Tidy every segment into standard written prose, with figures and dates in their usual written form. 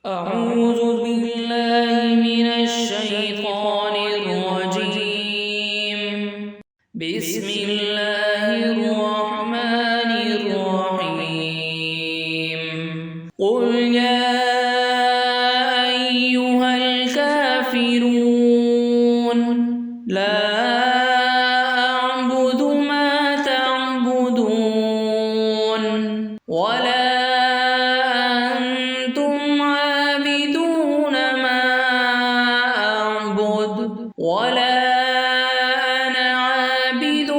أعوذ بالله من الشيطان الرجيم. بسم الله الرحمن الرحيم. قل يا أيها الكافرون لا أعبد ما تعبدون ولا ولا أنا عابد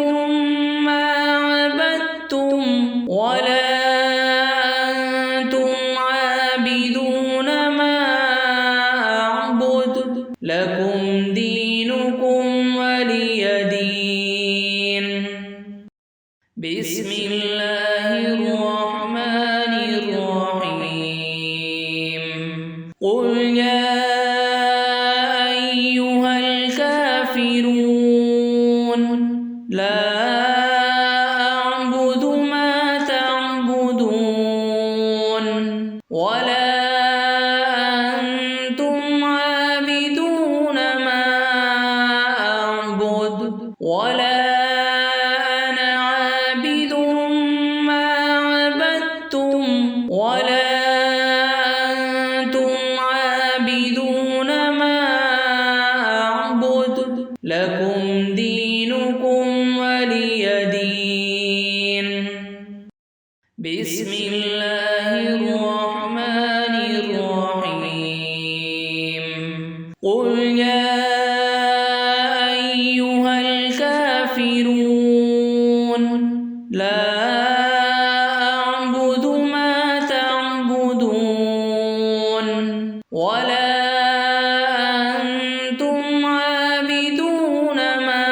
ما عبدتم ولا أنتم عابدون ما أعبد لكم دينكم ولي دين. بسم الله الرحمن الرحيم. قل يا لا أعبد ما تعبدون ولا أنتم عابدون ما أعبد ولا أنا عابد ما عبدتم ولا أنتم عابدون ما أعبد لكم دينكم ولي دين. بسم الله الرحمن الرحيم. قل يا أيها الكافرون لا أعبد ما تعبدون ولا أنتم عابدون ما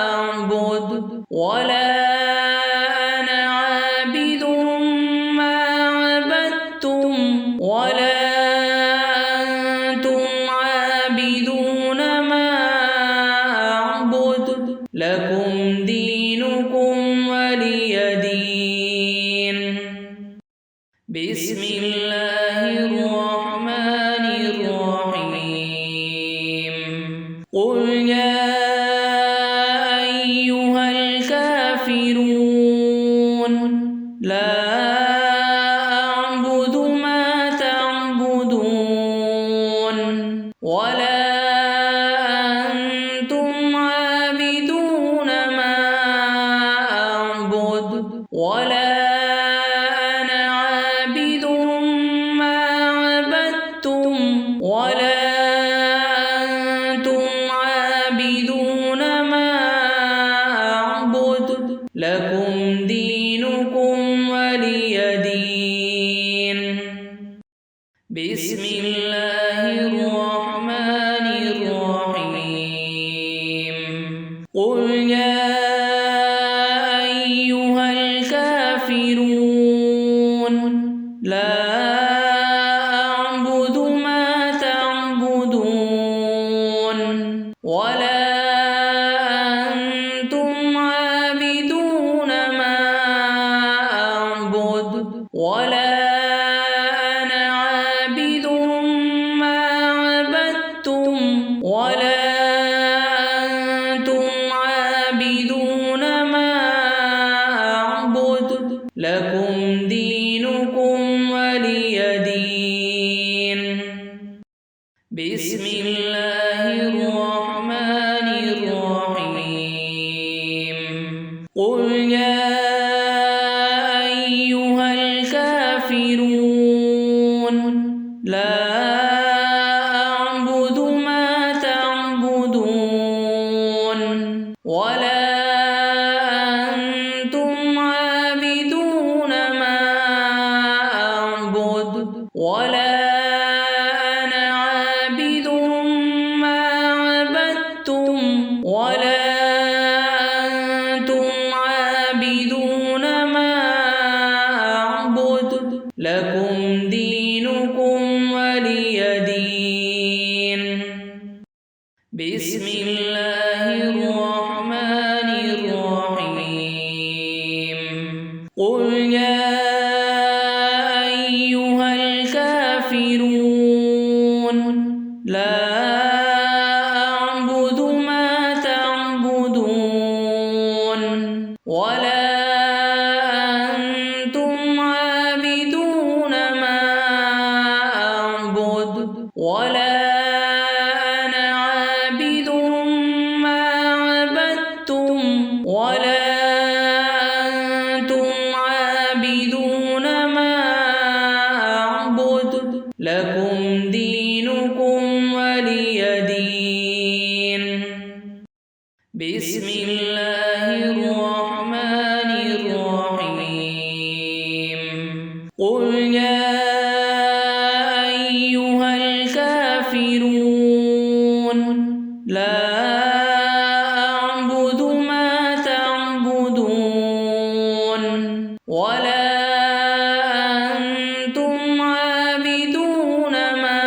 أعبد ولا أنا عابد ما عبدتم ولا أنتم عابدون ما أعبد لكم دينكم ولي دين. بسم الله الرحمن الرحيم. قل يا لا أعبد ما تعبدون ولا أنتم عابدون ما أعبد ولا أنا عابد ما عبدتم ولا أنتم عابدون ما أعبد لكم دينكم ولي دين. بسم الله الرحمن الرحيم. قل يا أيها الكافرون لا أعبد ما تعبدون ولا أنتم عابدون ما أعبد ولا أنا عابد ما عبدتم ولا أنتم عابدون ما أعبد لكم دينكم ولي دين. بسم الله الرحمن الرحيم. قل يا لا أعبد ما تعبدون ولا أنتم عابدون ما أعبد ولا أنا عابد ما عبدتم ولا أنتم عابدون ما أعبد لكم دينكم ولي دين. بسم الله الرحمن الرحيم. قل يا أيها الكافرون الكافرون لا أعبد ما تعبدون ولا أنتم عابدون ما أعبد ولا أنا عابد ما عبدتم ولا أنتم عابدون ما أعبد لكم دينكم ولي دين بسم الله الرحمن الرحيم قل يا أيها الكافرون لا أعبد ما تعبدون ولا أنتم عابدون ما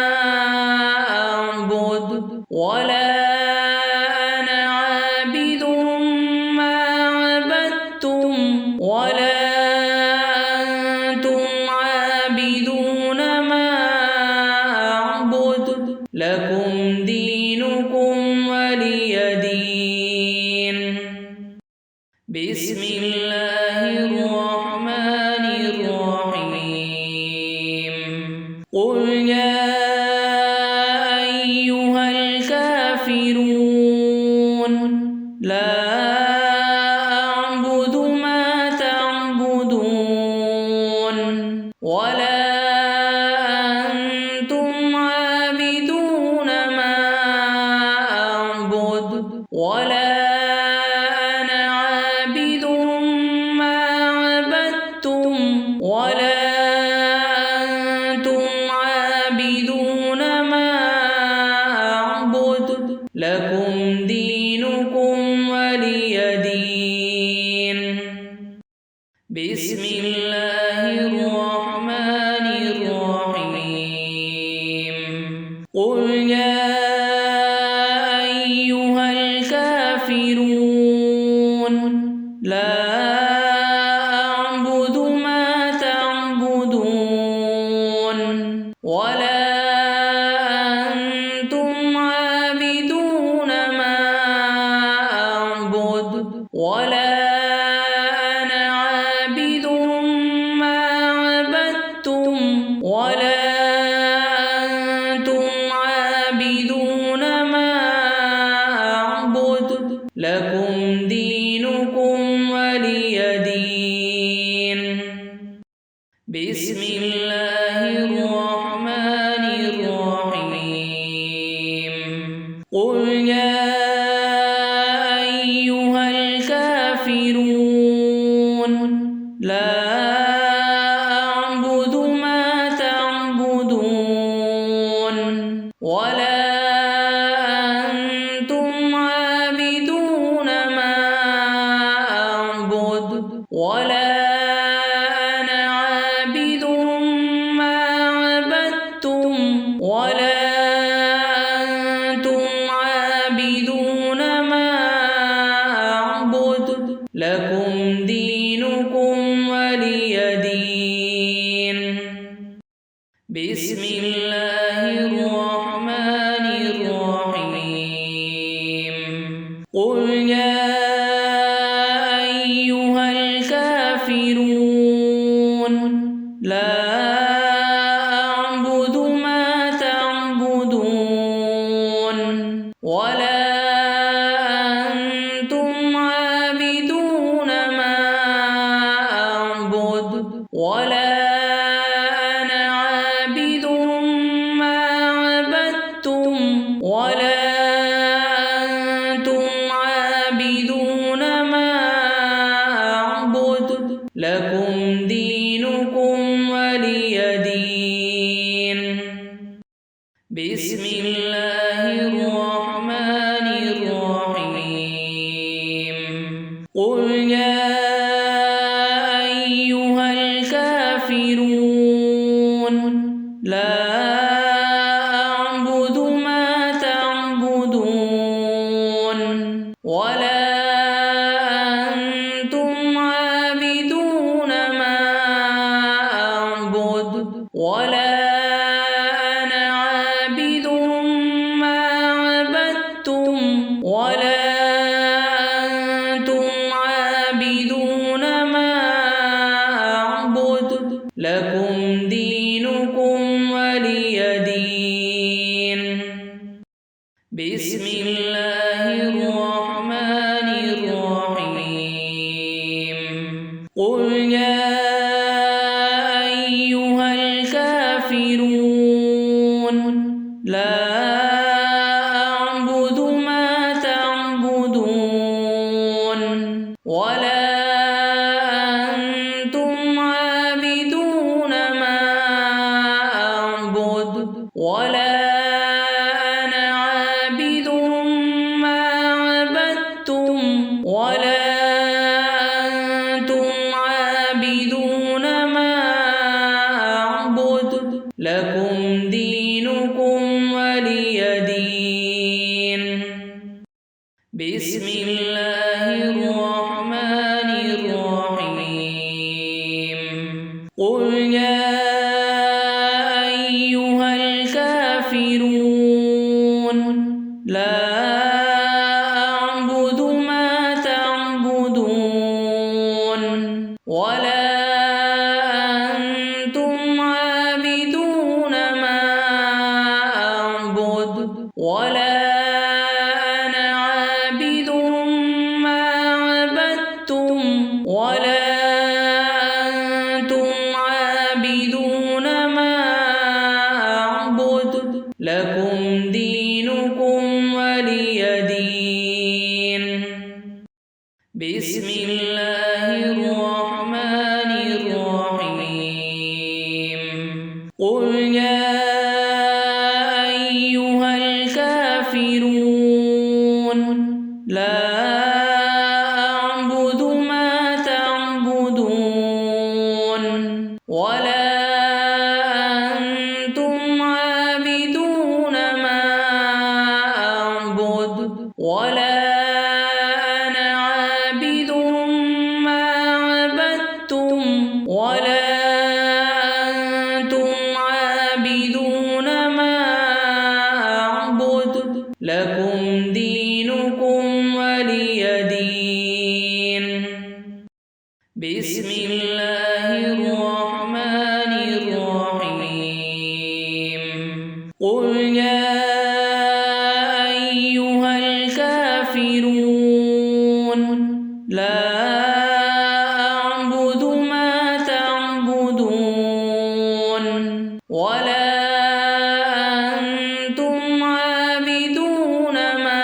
أعبد ولا أنا عابد ما عبدتم ولا أنتم عابدون ما أعبد لكم دينكم ولي دين بسم الله الرحمن الرحيم قل يا أيها الكافرون لا أعبد ما تعبدون ولا أنتم عابدون ما أعبد ولا أنا عابد ما عبدتم ولا أنتم عابدون ما أعبد لكم دينكم ولي دين بسم الله الرحمن الرحيم قل يا أيها الكافرون لا أعبد ما تعبدون ولا أنتم عابدون ما أعبد ولا أنا عابد ما عبدتم ولا أنتم عابدون ما أعبد لكم دينكم ولي دين بسم الله الرحمن الرحيم قل يا أيها الكافرون لا أعبد ما تعبدون ولا أنتم عابدون ما أعبد ولا أنا عابد ما عبدتم ولا أنتم عابدون ما أعبد لكم دينكم ولي دين بسم الله الرحمن الرحيم قل يا أيها الكافرون لا أعبد ما تعبدون ولا أنتم عابدون ما أعبد ولا أنا عابد ما عبدتم ولا أنتم عابدون ما أعبد لكم دينكم ولي دين بسم الله الرحمن الرحيم قل يا أيها الكافرون لا أعبد ما تعبدون ولا أنتم عابدون ما أعبد ولا بسم الله الرحمن الرحيم قل يا أيها الكافرون لا أعبد ما تعبدون ولا أنتم عابدون ما أعبد ولا أنا عابد ما عبدتم ولا أنتم عابدون ما أعبد لكم دينكم ولي دين بسم الله الرحمن الرحيم قل يا أيها الكافرون لا أعبد ما تعبدون ولا أنتم عابدون ما أعبد ولا أنا عابد ما عبدتم ولا أنتم عابدون ما أعبد لكم دينكم ولي دين بسم الله الرحمن الرحيم قل يا أيها الكافرون لا أعبد ما تعبدون ولا أنتم عابدون ما أعبد ولا أنا عابد ما عبدتم ولا أنتم عابدون ما أعبد لكم دينكم ولي دين بسم الله الرحمن الرحيم قل يا أيها الكافرون لا أعبد ما تعبدون ولا أنتم عابدون ما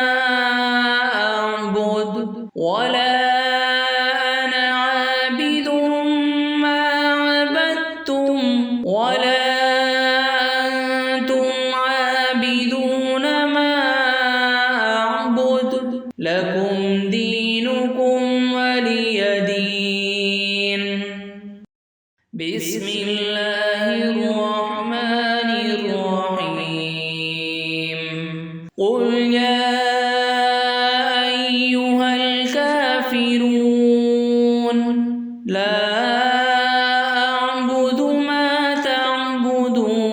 أعبد ولا أنا عابد ما عبدتم ولا أنتم عابدون ما أعبد لكم دينكم ولي دين بسم الله الرحمن الرحيم قل يا أيها الكافرون لا أعبد ما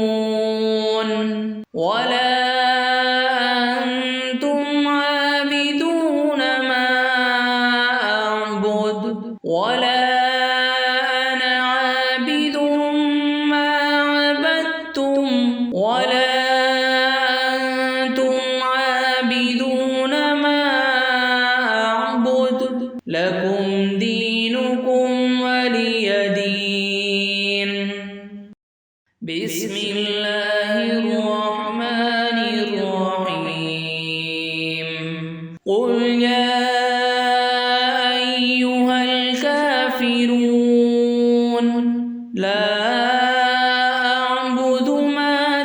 تعبدون ولا أنتم عابدون ما أعبد ولا أنا عابد ما عبدتم ولا أنتم عابدون ما أعبد لكم دينكم ولي دين بسم الله الرحمن الرحيم قل يا أيها الكافرون لا أعبد ما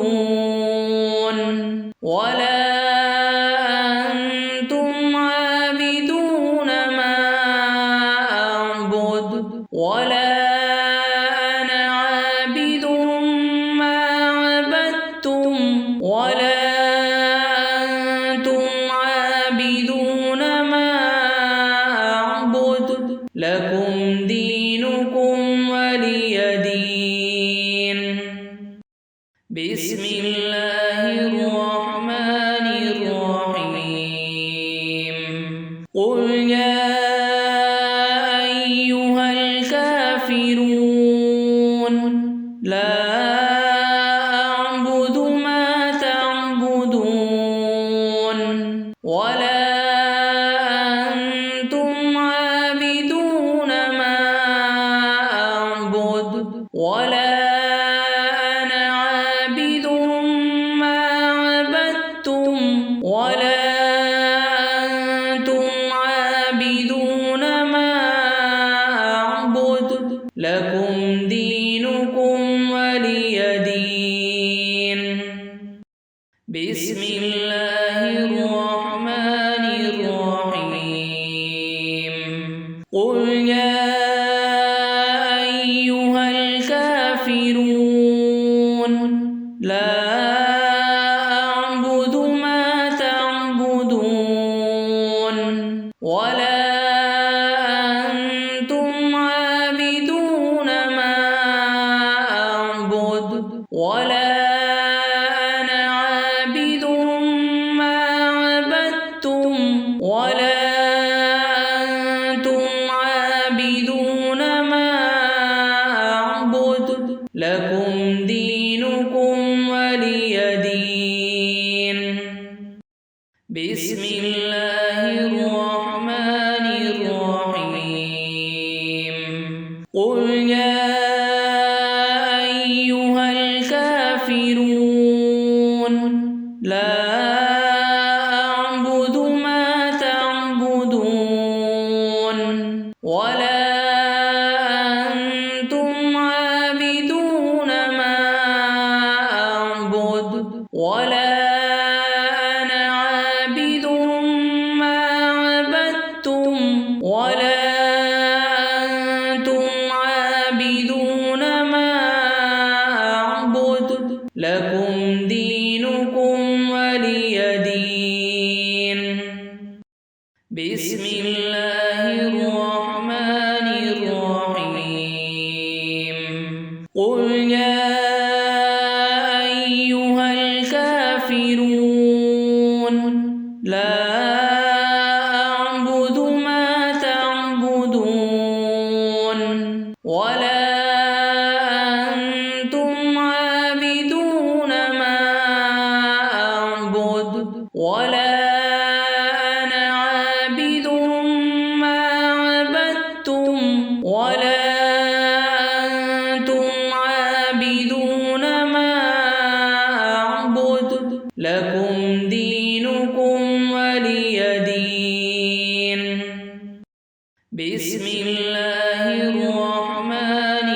تعبدون ولا أنتم عابدون ما أعبد ولا أنا عابد ما عبدتم ولا أنتم عابدون ما أعبد لكم دينكم ولي دين بسم الله الرحمن الرحيم قل يا أيها الكافرون لا أعبد ما تعبدون بسم الله الرحمن الرحيم قل يا أيها الكافرون لا أعبد ما تعبدون ولا أنتم عابدون ما أعبد ولا ولا أنتم عابدون ما أعبد لكم دينكم ولي دين بسم الله الرحمن الرحيم قل يا أيها الكافرون لا ولا أنتم عابدون ما أعبد ولا أنا عابد ما عبدتم ولا أنتم عابدون ما أعبد لكم دينكم ولي دين بسم الله الرحمن الرحيم قل يا أيها الكافرون لا أعبد ما تعبدون ولا أنتم عابدون ما أعبد ولا ولا أنتم عابدون ما أعبد لكم دينكم ولي دين بسم الله الرحمن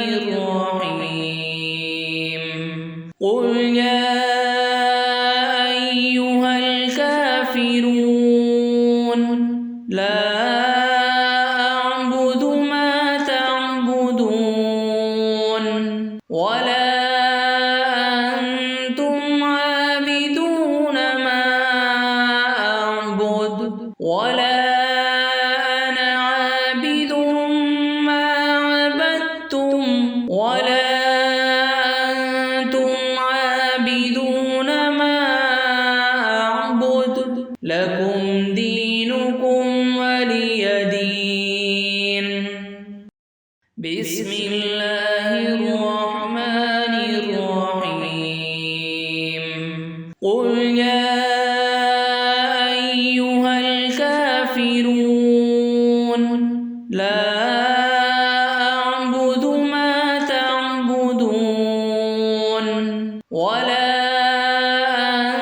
الرحيم قل يا أيها الكافرون لا ولا أنتم عابدون ما أعبد ولا أنا عابد ما عبدتم ولا أنتم عابدون ما أعبد لكم دينكم ولي دين بسم الله الرحمن الرحيم قل يا أيها الكافرون لا أعبد ما تعبدون ولا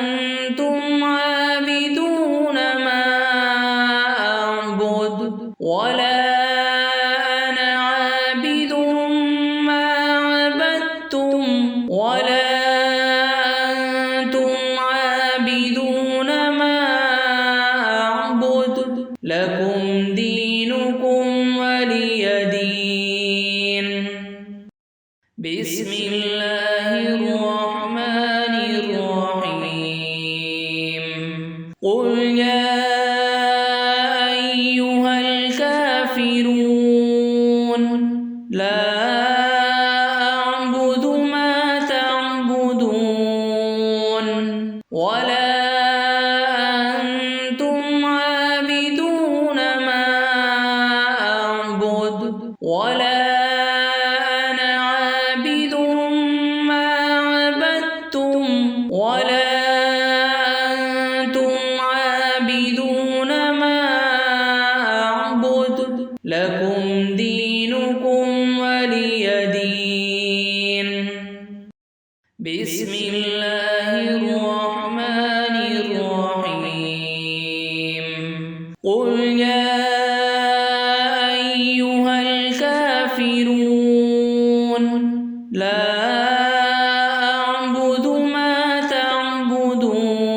أنتم عابدون ما أعبد ولا ولا أنتم عابدون ما أعبد لكم دينكم ولي دين بسم الله الرحمن الرحيم قل يا أيها الكافرون لا ولا أنتم عابدون ما أعبد ولا أنا عابد ما عبدتم ولا أنتم عابدون ما أعبد لكم دينكم ولي دين بسم الله الرحمن الرحيم قل يا أيها الكافرون لا أعبد ما تعبدون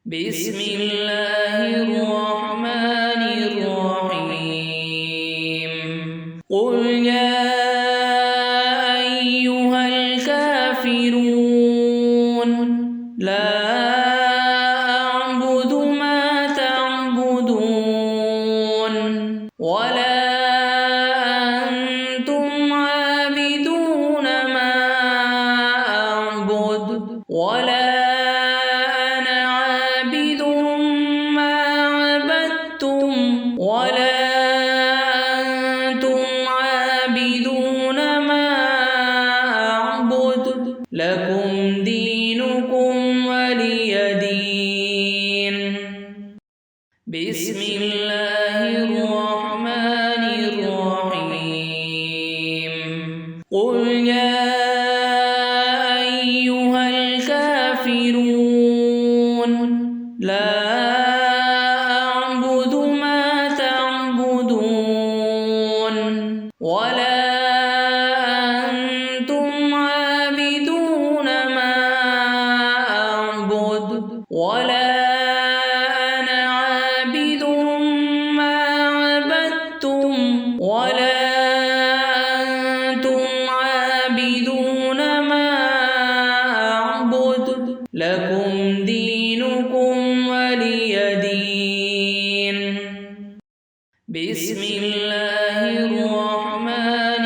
بسم الله الرحمن الرحيم قل يا أيها الكافرون لا أعبد ما تعبدون ولا أنتم عابدون ما أعبد ولا ولا أنتم عابدون ما أعبد لكم دينكم ولي دين بسم الله الرحمن الرحيم قل يا أيها الكافرون لا ولا أنتم عابدون ما أعبد ولا أنا عابد ما عبدتم ولا أنتم عابدون ما أعبد لكم دينكم ولي دين بسم الله الرحمن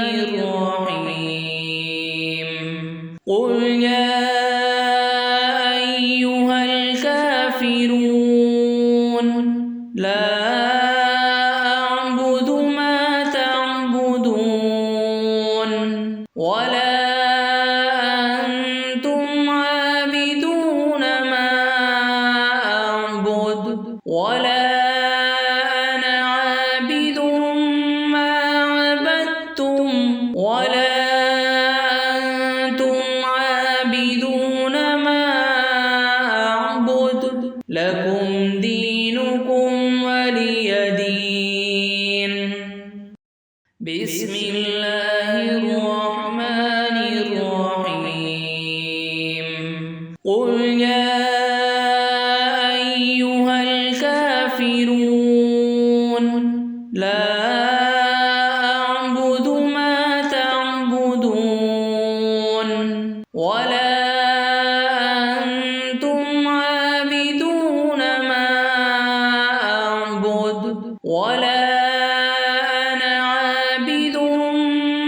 الرحيم قل يا أيها الكافرون لا أعبد ما تعبدون ولا أنتم عابدون ما أعبد ولا ولا أنتم عابدون ما أعبد لكم دينكم ولي دين بسم الله الرحمن الرحيم قل يا أيها الكافرون لا ولا أنتم عابدون ما أعبد ولا أنا عابد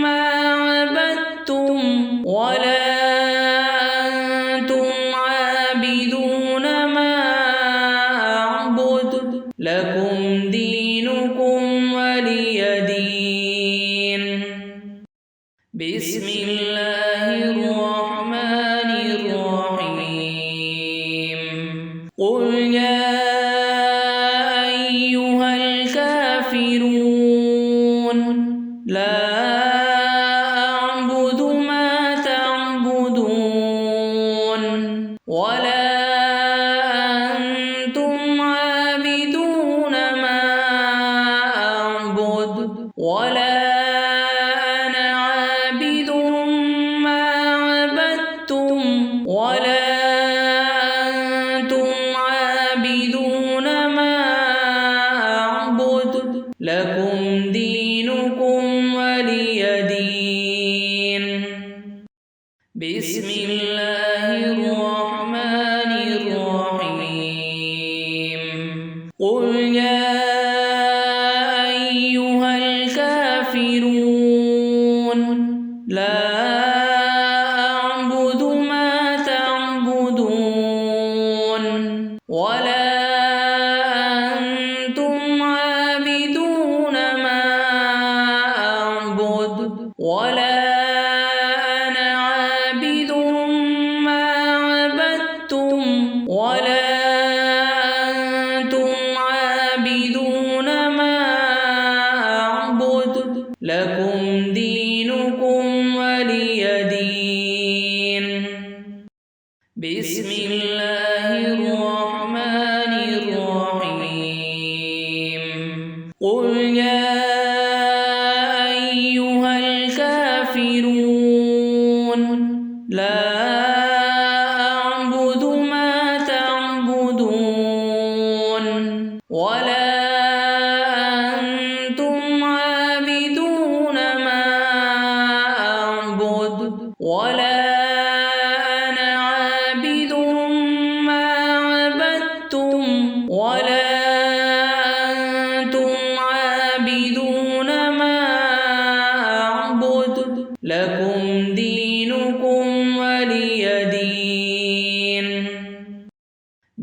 ما عبدتم ولا أنتم عابدون ما أعبد لكم دينكم ولي دين بسم الله الرحمن الرحيم قل يا أيها الكافرون لا أعبد ما تعبدون ولا أنتم عابدون ما أعبد ولا ولا أنتم عابدون ما أعبد لكم دينكم ولي دين بسم الله الرحمن الرحيم قل يا أيها الكافرون لا ولا أنتم عابدون ما أعبد ولا أنا عابد ما عبدتم ولا أنتم عابدون ما أعبد لكم دينكم ولي دين بسم الله الرحمن الرحيم قل يا أيها الكافرون لا أعبد ما تعبدون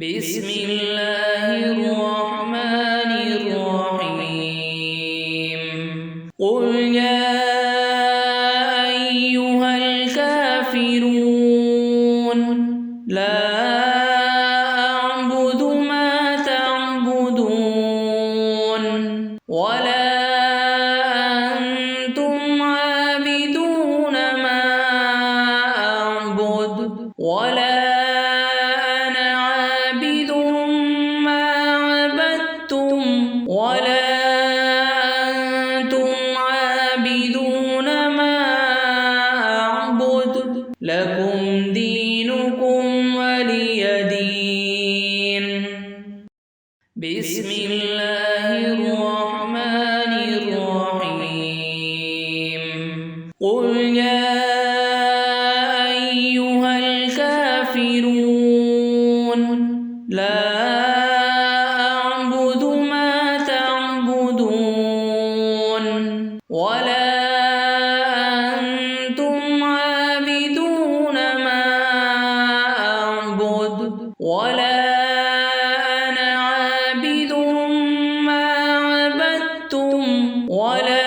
بسم الله الرحمن الرحيم قل يا أيها الكافرون لا أعبد ما تعبدون ولا أنتم عابدون ما أعبد ولا أنا عابد ما عبدتم ولا أنتم عابدون ما أعبد لكم دينكم ولي دين بسم الله الرحمن الرحيم قل يا أيها الكافرون لا أعبد ما تعبدون ولا أنتم عابدون ما أعبد ولا أنا عابد ما عبدتم ولا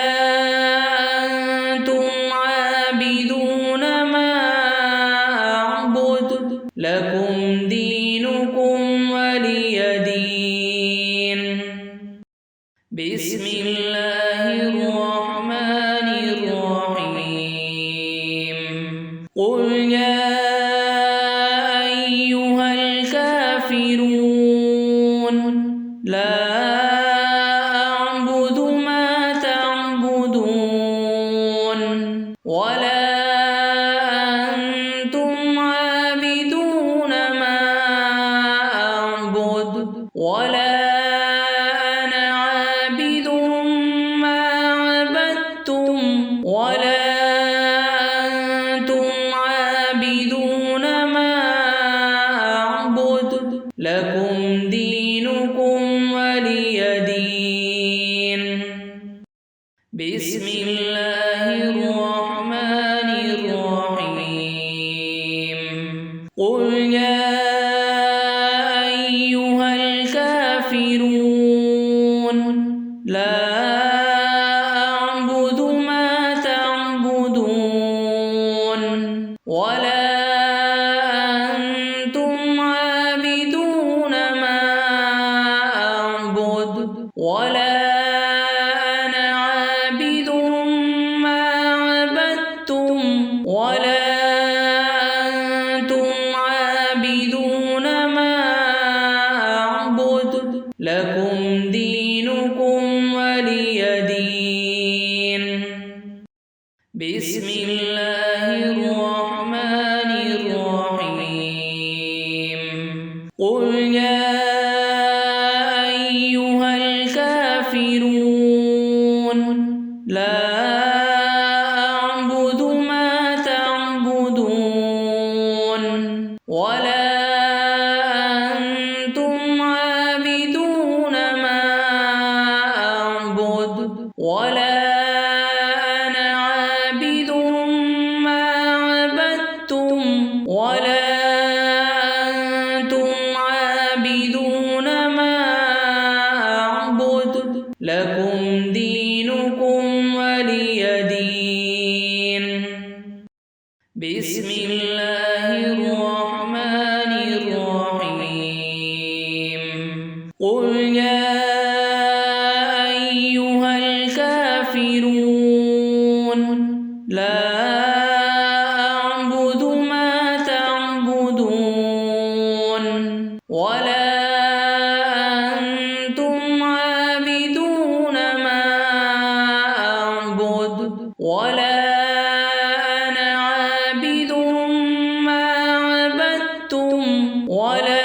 أنتم عابدون ما أعبد لكم دينكم ولي دين بسم الله الرحمن الرحيم قل يا أيها الكافرون لا أعبد ما تعبدون ولا أنتم عابدون ما أعبد ولا أنا عابد ما عبدتم ولا أنتم عابدون ما أعبد لكم دينكم ولي دين بسم الله الرحمن الرحيم قل يا أيها الكافرون لا أعبد ما تعبدون ولا أنتم عابدون ما أعبد ولا أنا عابد ما عبدتم ولا أنتم عابدون ما أعبد لكم دينكم ولي دين بسم الله الرحمن الرحيم قل يا أيها الكافرون لا أعبد ما تعبدون ولا أنتم عابدون ما أعبد ولا أنا عابد ما عبدتم ولا أنتم عابدون ما أعبد لكم دينكم ولي دين بسم الله الرحمن الرحيم قل يا أيها الكافرون لا أعبد ما تعبدون ولا أنتم عابدون ما أعبد ولا أنا عابد ما عبدتم ولا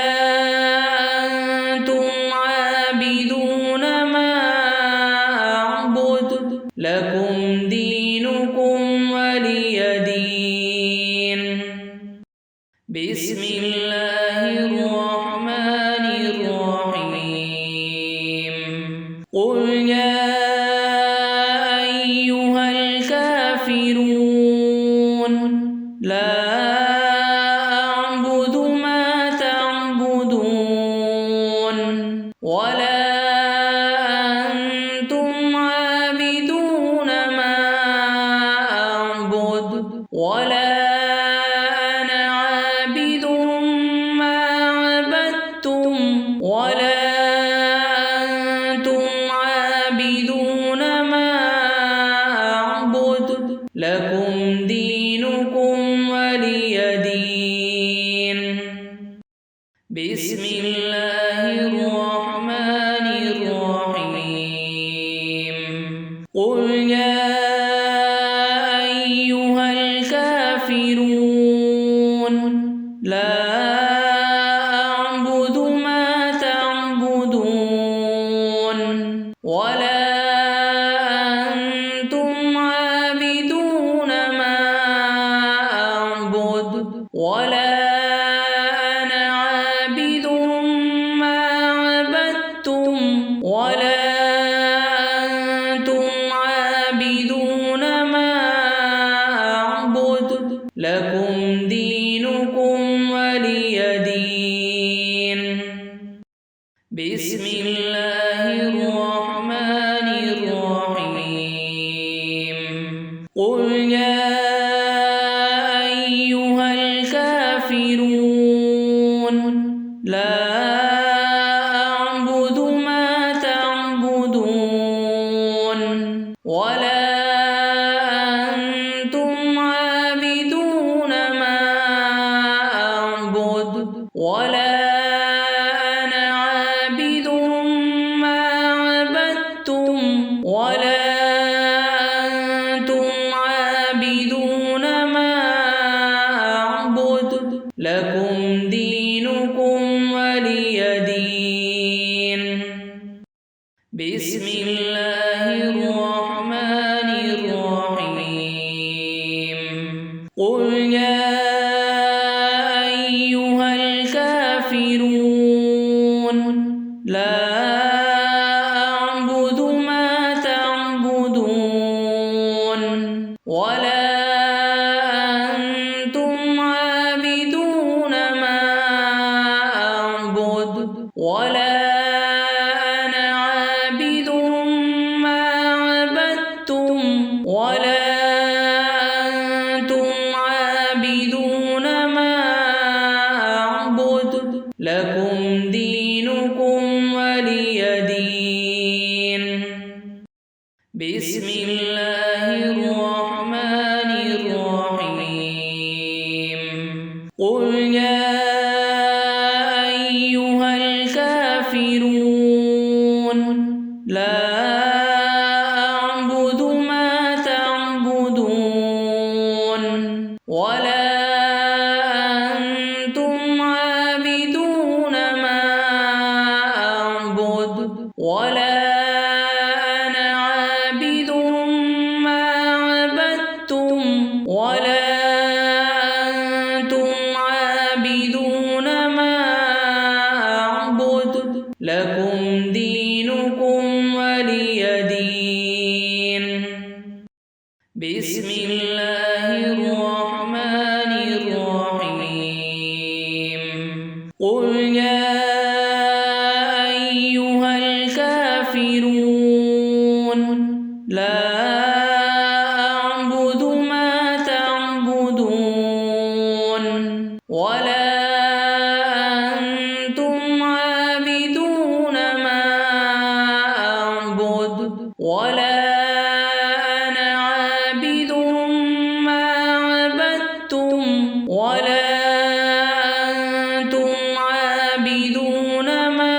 أنتم عابدون ما أعبد لكم دينكم ولي دين بسم الله الرحمن الرحيم قل يا أيها الكافرون لا أعبد ما تعبدون ولا أنتم عابدون ما أعبد لكم دينكم ولي دين. بسم الله الرحمن الرحيم. قل يا أيها الكافرون لا أعبد ما تعبدون ولا أنتم عابدون ما أعبد ولا أنا عابد ما عبدتم ولا أنتم عابدون ما أعبد لكم دينكم ولي دين. بسم الله الرحمن الرحيم. قل يا أيها الكافرون لا أعبد ما تعبدون ولا أنتم عابدون ما أعبد ولا أنا عابد ما عبدتم ولا أنتم عابدون ما أعبد لكم دينكم ولي دين. بسم الله الرحمن الرحيم. قل يا أيها الكافرون لا أعبد ما تعبدون ولا أنتم عابدون ما أعبد ولا أنا عابد ما عبدتم ولا أنتم عابدون ما أعبد لكم دينكم ولي دين. بسم الله الرحمن الرحيم. قل يا أيها الكافرون لا أعبد ما تعبدون ولا أنتم عابدون ما أعبد ولا أنا عابد ما عبدتم ولا أنتم عابدون ما أعبد لكم دينكم ولي دين. بسم الله الرحمن الرحيم. قل يا أيها الكافرون لا أعبد ما تعبدون ولا أنتم عابدون ما أعبد ولا أنا عابد ما عبدتم ولا أنتم عابدون ما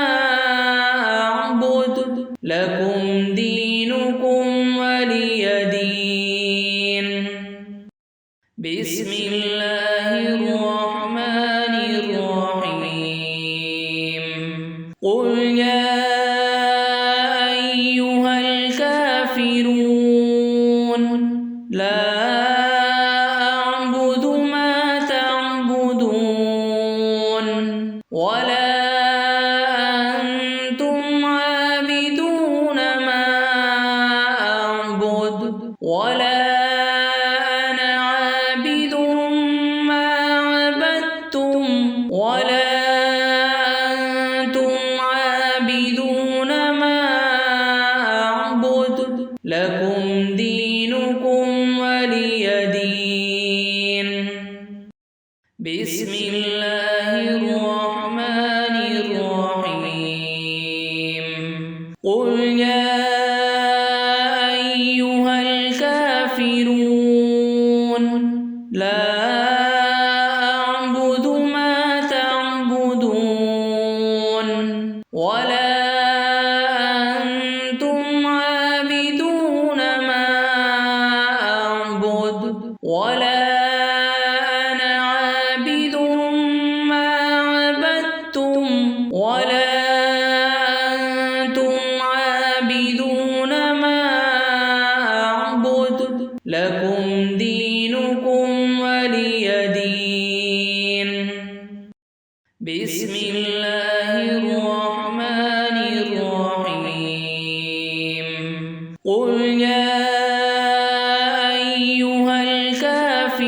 أعبد لكم دينكم ولي دين. بسم الله الرحمن الرحيم. قل يا أيها الكافرون لا أعبد ما تعبدون ولا أنتم عابدون ما أعبد ولا أنا عابد ما عبدتم ولا أنتم عابدون ما أعبد لكم دينكم ولي دين. بسم الله الرحمن قل يا أيها الكافرون لا أعبد ما تعبدون ولا أنتم عابدون ما أعبد ولا أنا عابد ما عبدتم ولا عابدون ما أعبد لكم دينكم ولي دين. بسم الله الرحمن الرحيم. قل يا أيها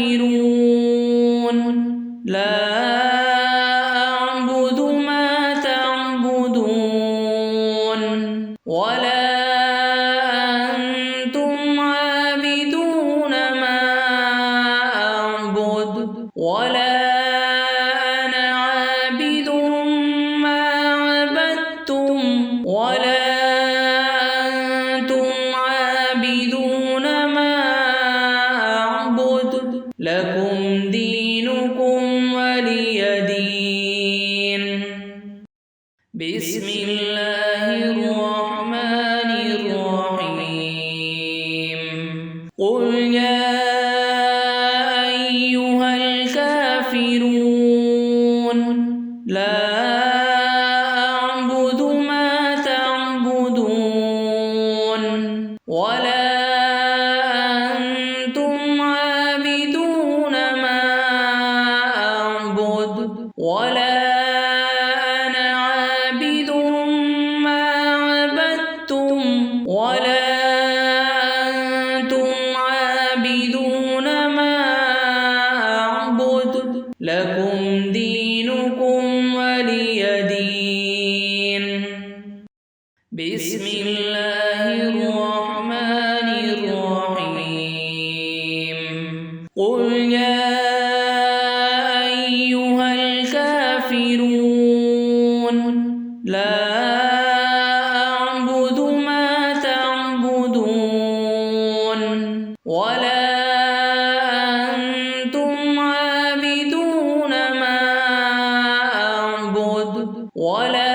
الكافرون لا أعبد ما تعبدون ولا أنتم عابدون ما أعبد ولا أنا عابد ما عبدتم ولا أنتم عابدون ما أعبد لكم دينكم ولي دين. بسم الله الرحمن الرحيم. قل يا أيها الكافرون لا أعبد ما تعبدون ولا أنتم عابدون ما أعبد ولا أنا عابد ما عبدتم ولا أنتم عابدون ما أعبد لكم دينكم ولي دين. بسم الله الرحمن الرحيم. قل يا أيها الكافرون لا أعبد ما تعبدون ولا أنتم عابدون ما أعبد ولا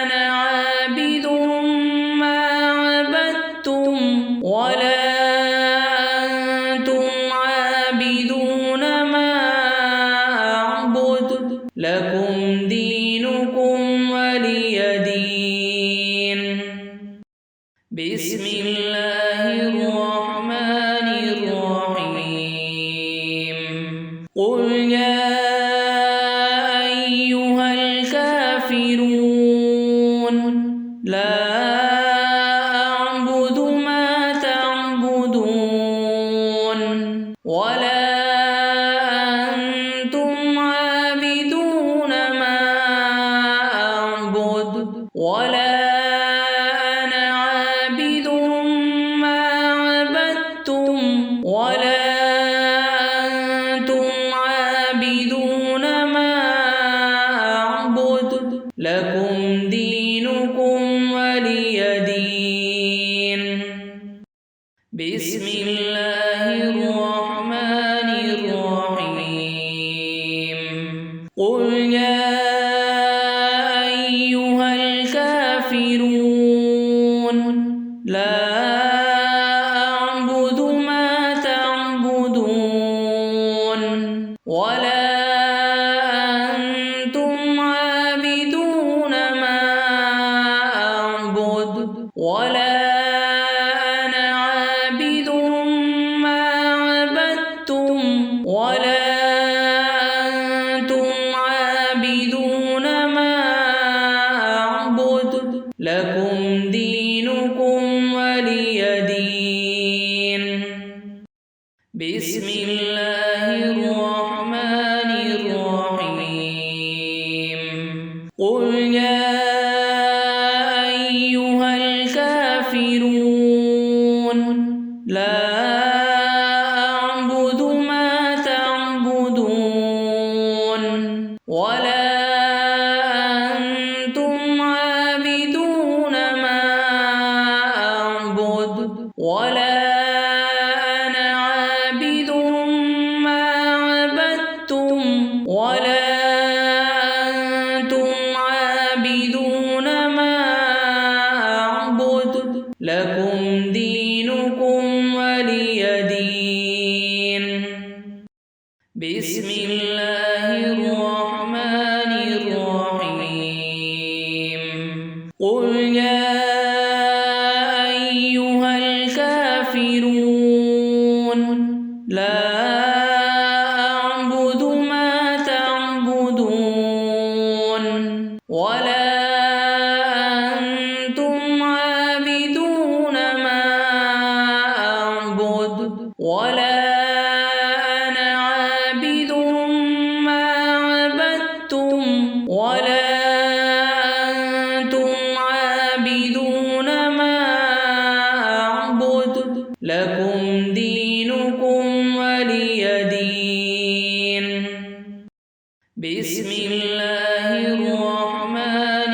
أنا عابد ما عبدتم ولا أنتم عابدون ما أعبد لكم دينكم ولي دين. بسم الله الرحمن الرحيم. قل يا أيها الكافرون لا أعبد ما تعبدون ولا أنتم عابدون ما أعبد ولا أنا عابد ما عبدتم ولا أنتم عابدون ما أعبد لكم دينكم ولي دين. بسم الله الرحمن الرحيم. قل يا أيها الكافرون لا أعبد ما تعبدون ولا أنتم عابدون ما أعبد ولا أنا عابد ما عبدتم ولا أنتم عابدون ما أعبد لكم دينكم ولي دين. بسم الله الرحمن الرحيم. قل يا أيها الكافرون لا أعبد ما تعبدون ولا أنتم عابدون ولا أنتم عابدون ما أعبد ولا أنا عابد ما عبدتم ولا أنتم عابدون ما أعبد لكم دينكم ولي دين. بسم الله الرحمن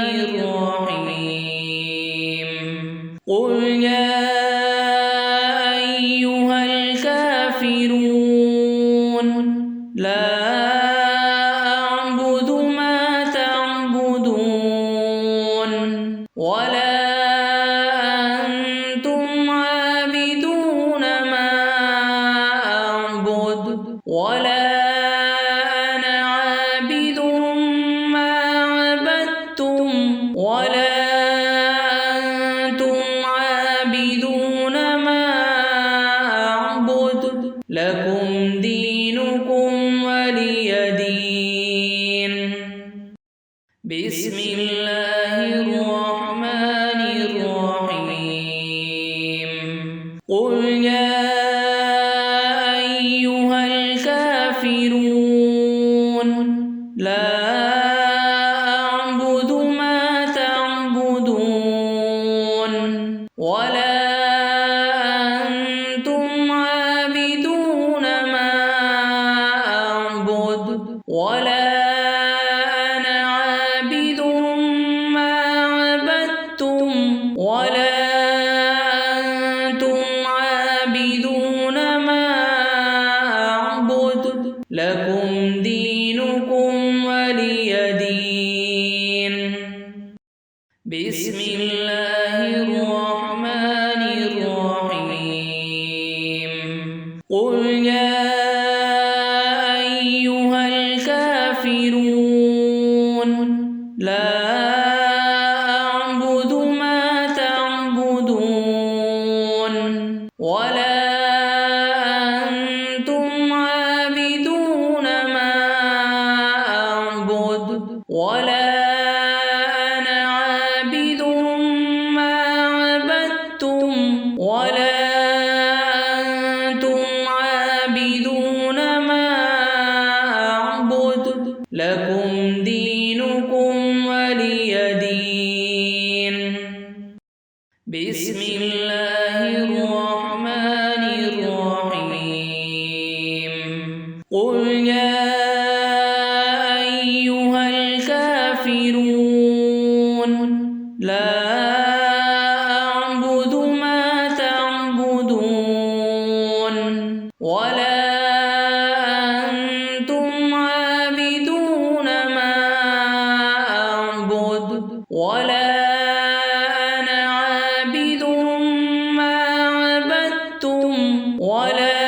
الرحيم. قل يا أيها الكافرون لا أعبد ما تعبدون ولا أنتم عابدون ما أعبد ولا ولا أنتم عابدون ما أعبد لكم دينكم ولي دين. بسم الله الرحمن الرحيم. قل يا أيها الكافرون لا ولا أنتم عابدون ما أعبد ولا أنا عابد ما عبدتم ولا أنتم عابدون ما أعبد لكم دينكم ولي دين. بسم الله الرحمن الرحيم. قل يا أيها الكافرون لا أعبد ما تعبدون ولا أنتم عابدون ما أعبد ولا ولا أنتم عابدون ما أعبد لكم دينكم ولي دين. بسم الله الرحمن الرحيم. قل يا أيها الكافرون لا ولا أنتم عابدون ما أعبد ولا أنا عابد ما عبدتم ولا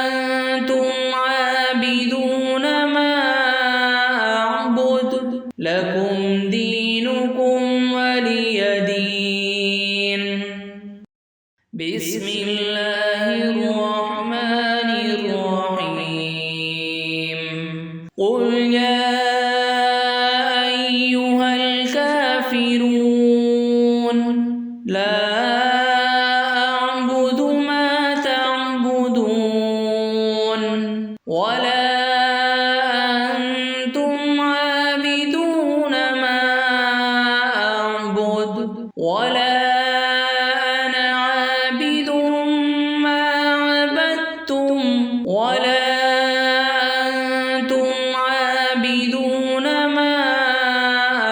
أنتم عابدون ما أعبد لكم دينكم ولي دين. بسم الله الرحمن الرحيم. قل يا أيها الكافرون لا أعبد ما تعبدون ولا أنتم عابدون ما أعبد ولا ولا أنتم عابدون ما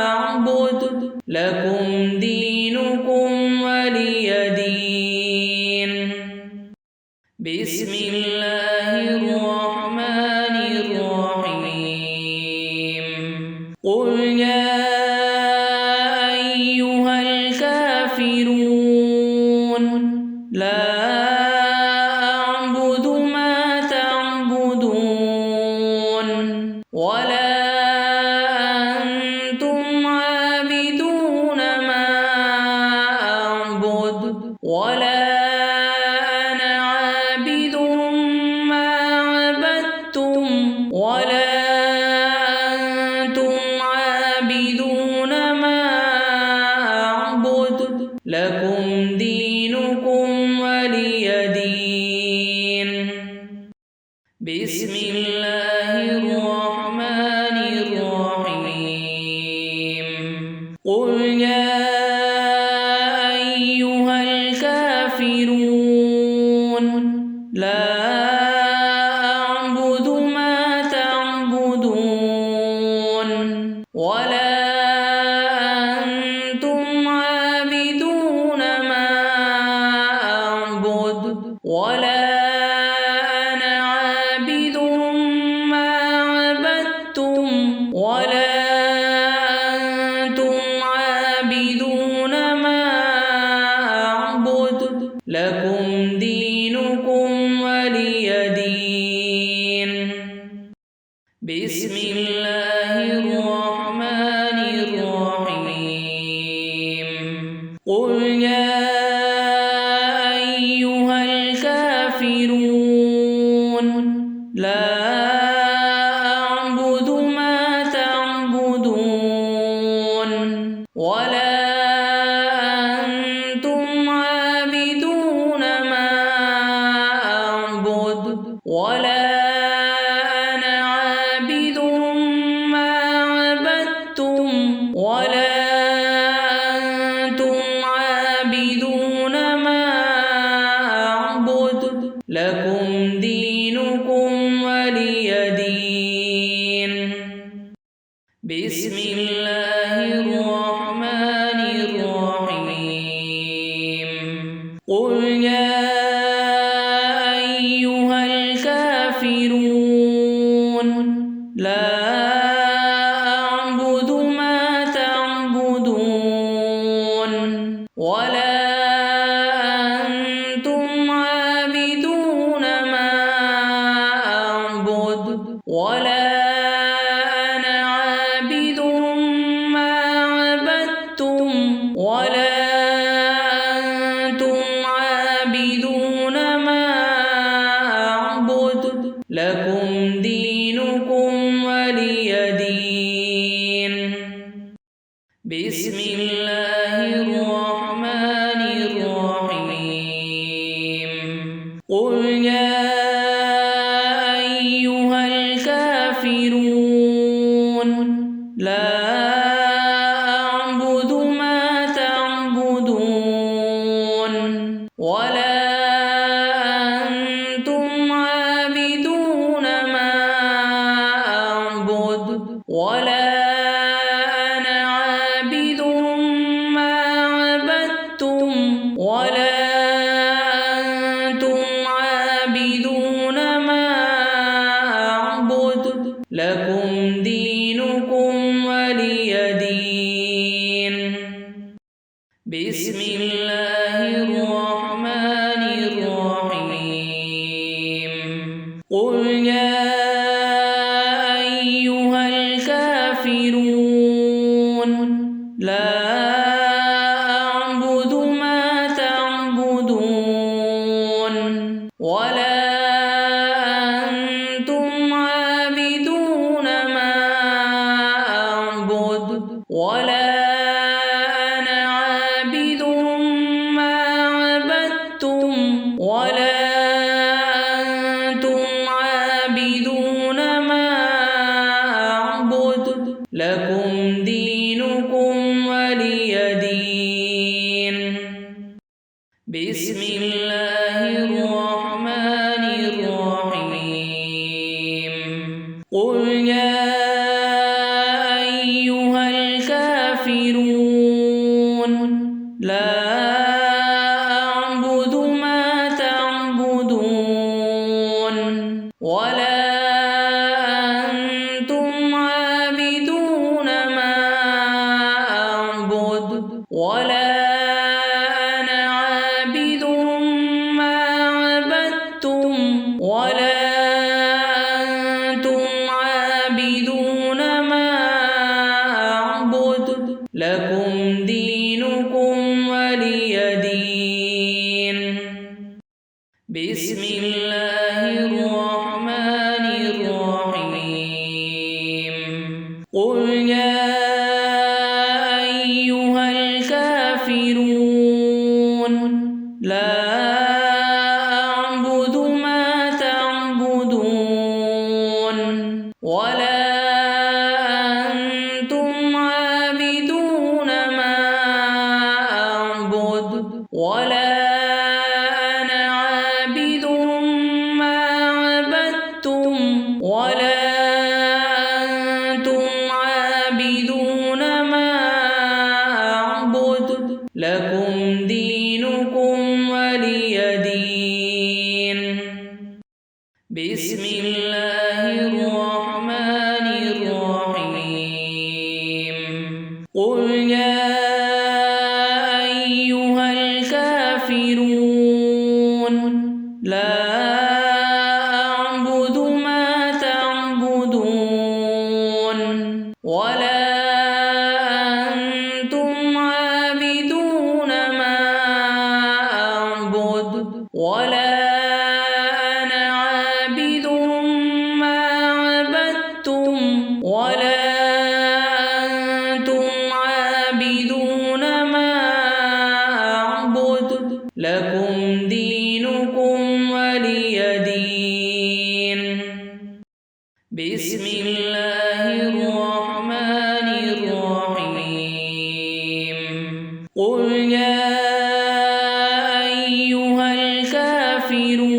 أعبد لكم دينكم ولي دين. بسم الله الرحمن الرحيم. قل يا أيها الكافرون لا ولا أنتم عابدون ما أعبد ولا أنا عابد ما عبدتم ولا أنتم عابدون قل يا أيها الكافرون لا أعبد ما تعبدون ولا أنتم عابدون ما أعبد ولا أنا عابد ما عبدتم ولا أنتم عابدون ما أعبد لكم دينكم ولي دين. بسم الله الرحمن الرحيم. قل يا أيها الكافرون لا أعبد ما تعبدون ولا أنتم عابدون ما أعبد ولا أنا عابد ما عبدتم ولا أنتم عابدون ما أعبد لكم دينكم ولي دين. بسم الله الرحمن الرحيم. قل يا أيها الكافرون لا أعبد ما تعبدون ولا أنتم عابدون ما أعبد ولا أنا عابد ما عبدتم ولا أنتم عابدون ما أعبد لكم دينكم ولي دين. بسم الله الرحمن الرحيم. قل يا أيها الكافرون لا أعبد ما تعبدون ولا أنتم عابدون ما أعبد ولا أنا عابد ما عبدتم ولا أنتم عابدون ما أعبد لكم دينكم ولي دين. بسم الله الرحمن الرحيم. قل يا أيها الكافرون لا أعبد ما تعبدون ولا أنتم عابدون ما أعبد ولا أنا عابد ما عبدتم ولا أنتم عابدون ما أعبد لكم دينكم ولي دين. بسم الله الرحمن الرحيم. قل يا أيها الكافرون لا أعبد ما تعبدون ولا أنتم عابدون ما أعبد ولا أنا عابد ما عبدتم ولا أنتم عابدون ما أعبد لكم دينكم ولي دين. بسم الله الرحمن الرحيم. قل يا أيها الكافرون لا أعبد ما تعبدون ولا أنتم عابدون قل يا أيها الكافرون لا أعبد ما تعبدون ولا أنتم عابدون ما أعبد ولا أنا عابد ما عبدتم ولا أنتم عابدون ما أعبد لكم دينكم ولي دين. بسم الله الرحمن الرحيم. قل يا أيها الكافرون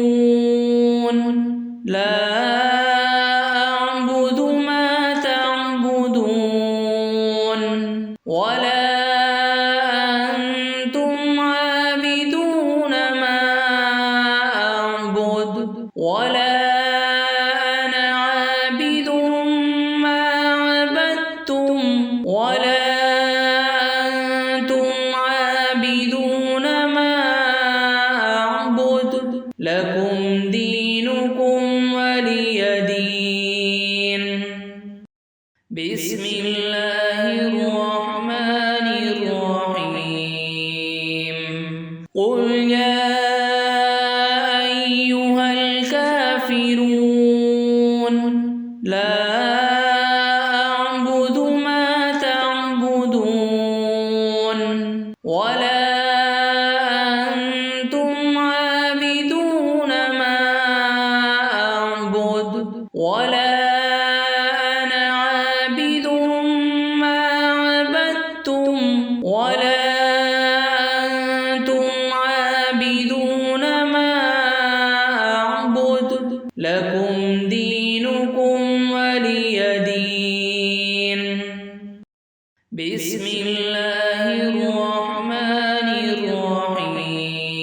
لا أعبد ما تعبدون ولا أنتم عابدون ما أعبد ولا أنا عابد ما عبدتم ولا أنتم عابدون ما أعبد لكم دينكم ولي دين. بسم الله الرحمن الرحيم. قل يا أيها الكافرون لا أعبد ما تعبدون ولا أنتم عابدون ما أعبد ولا أنا عابد ما عبدتم ولا أنتم عابدون ما أعبد لكم دينكم ولي دين. بسم الله الرحمن الرحيم.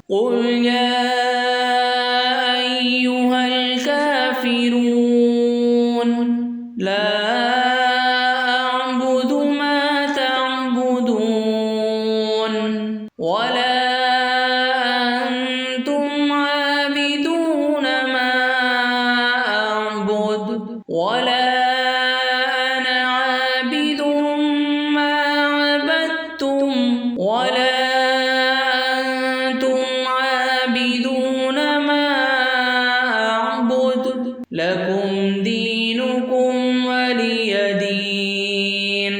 قل يا أيها الكافرون لا أعبد ما تعبدون ولا أنتم عابدون ما أعبد ولا أنا عابد ما عبدتم ولا أنتم عابدون ما أعبد لكم دينكم ولي دين.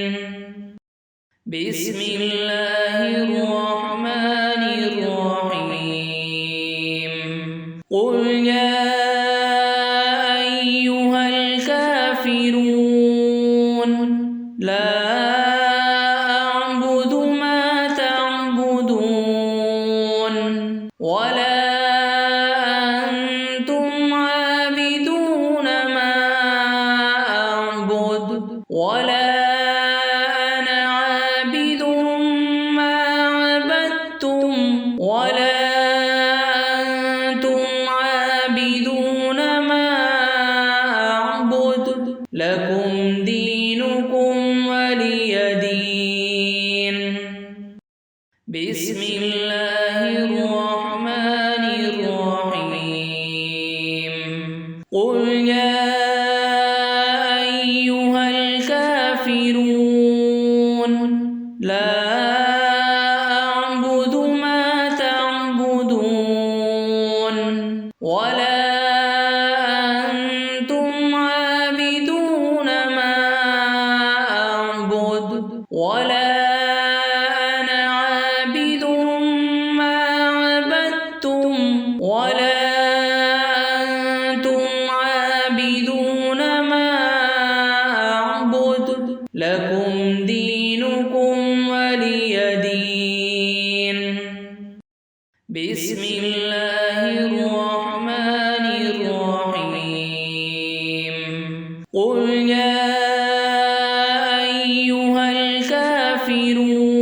بسم الله الرحمن الرحيم. قل يا أيها الكافرون لا أعبد ما تعبدون ولا أنتم عابدون ما أعبد ولا أنا عابد ما عبدتم ولا أنتم عابدون ما أعبد لكم دينكم ولي دين. بسم الله الرحمن الرحيم. قل يا أيها الكافرون لا أعبد ما تعبدون ولا أنتم عابدون ما أعبد ولا أنا عابد ما عبدتم ولا أنتم عابدون ما أعبد لكم دينكم ولي دين. بسم الله الرحمن الرحيم. قل يا أيها الكافرون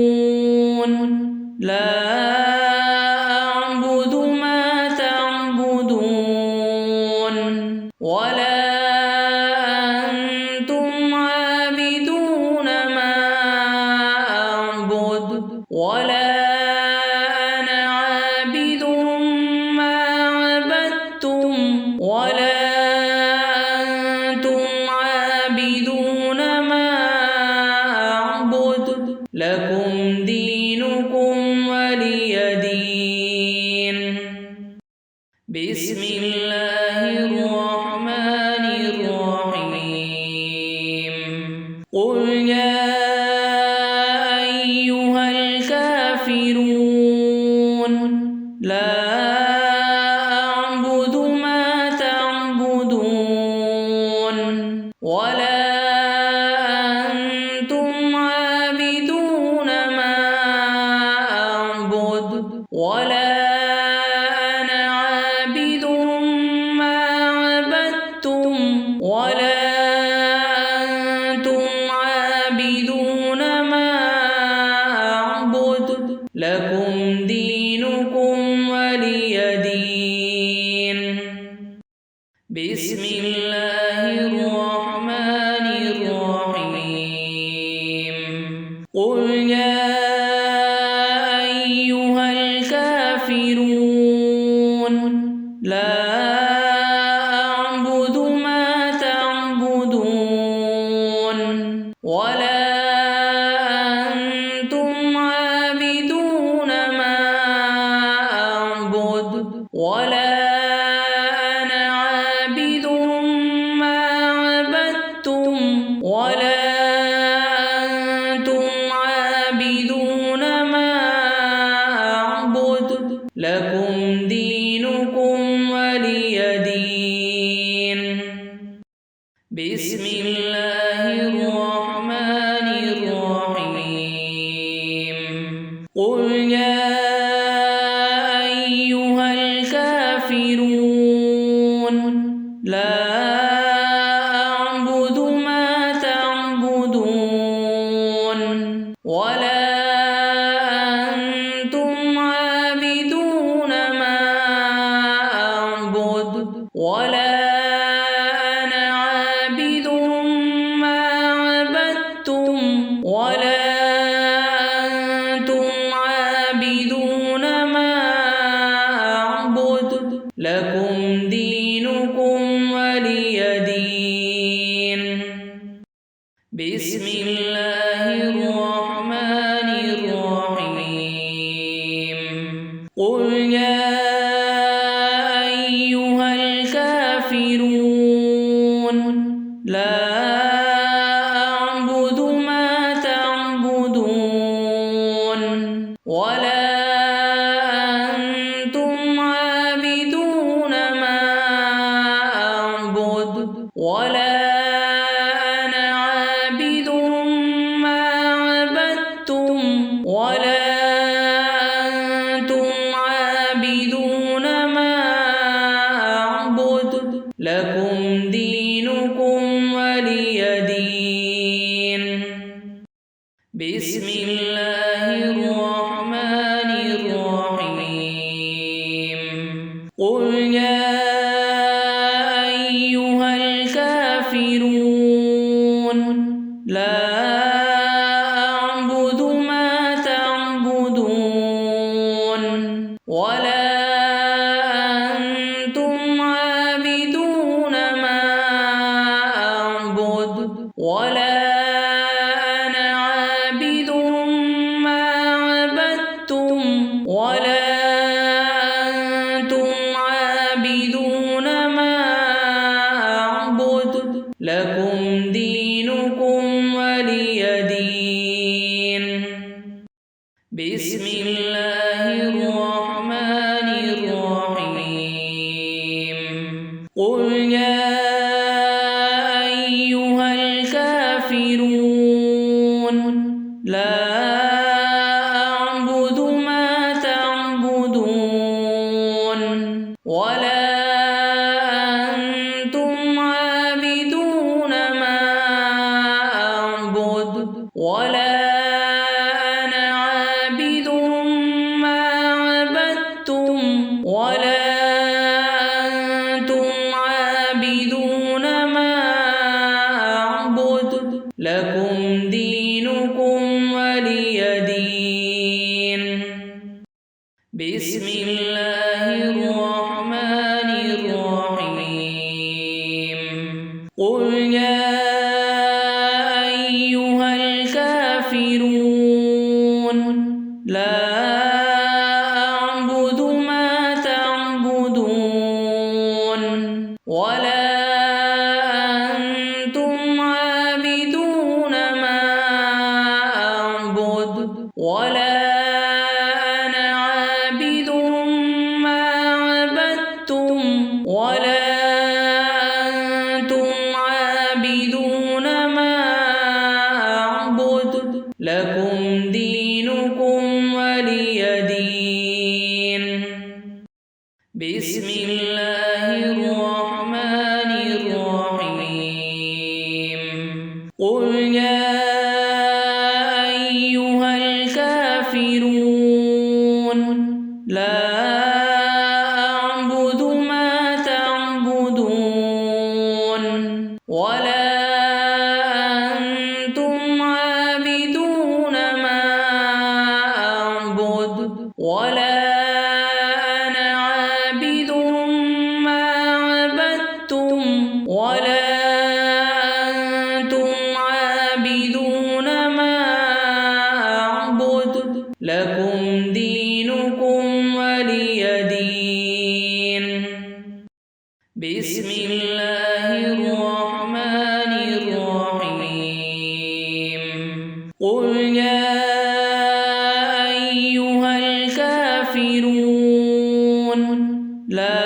لا أعبد ما تعبدون ولا أنتم عابدون يا أيها الكافرون لا أعبد ما تعبدون ولا أنتم عابدون ما أعبد ولا أنا عابد ما عبدتم ولا أنتم عابدون ما أعبد لكم دينكم ولي دين. بسم الله الرحمن الرحيم. قل يا أيها الكافرون لا أعبد ما تعبدون ولا أنتم عابدون ما أعبد ولا أنا عابد ما عبدتم ولا أنتم عابدون ما أعبد لكم دينكم ولي دين. بسم الله الرحمن الرحيم. قل يا أيها الكافرون لا أعبد ما تعبدون ولا أنتم عابدون ما أعبد ولا أنا عابد ما عبدتم ولا أنتم عابدون ما أعبد لكم دينكم ولي دين. بسم الله الرحمن الرحيم. قل يا أيها الكافرون لا أعبد ما تعبدون ولا أنتم عابدون ما أعبد ولا أنا عابد ما عبدتم ولا أنتم عابدون ما أعبد لكم دينكم ولي دين. بسم الله الرحمن الرحيم. قل يا أيها الكافرون لا أعبد ما تعبدون ولا أنتم عابدون ما أعبد ولا أنا عابد ما عبدتم ولا أنتم عابدون ما أعبد لكم دينكم ولي دين. بسم الله الرحمن الرحيم. قل يا أيها الكافرون لا أعبد ما تعبدون ولا أنتم عابدون ما أعبد ولا أنا عابد ما عبدتم ولا أنتم عابدون ما أعبد لكم دينكم ولي دين. بسم الله الرحمن الرحيم. قل يا أيها الكافرون لا أعبد ما تعبدون ولا أنتم عابدون ما ولا أنا عابد ما عبدتم ولا أنتم عابدون ما أعبد لكم دينكم ولي دين. بسم الله الرحمن الرحيم. قل يا أيها الكافرون لا أعبد ما تعبدون ولا أنتم عابدون ما أعبد ولا أنا عابد ما عبدتم ولا أنتم عابدون ما أعبد لكم دينكم ولي دين. بسم الله الرحمن الرحيم. قل يا أيها الكافرون لا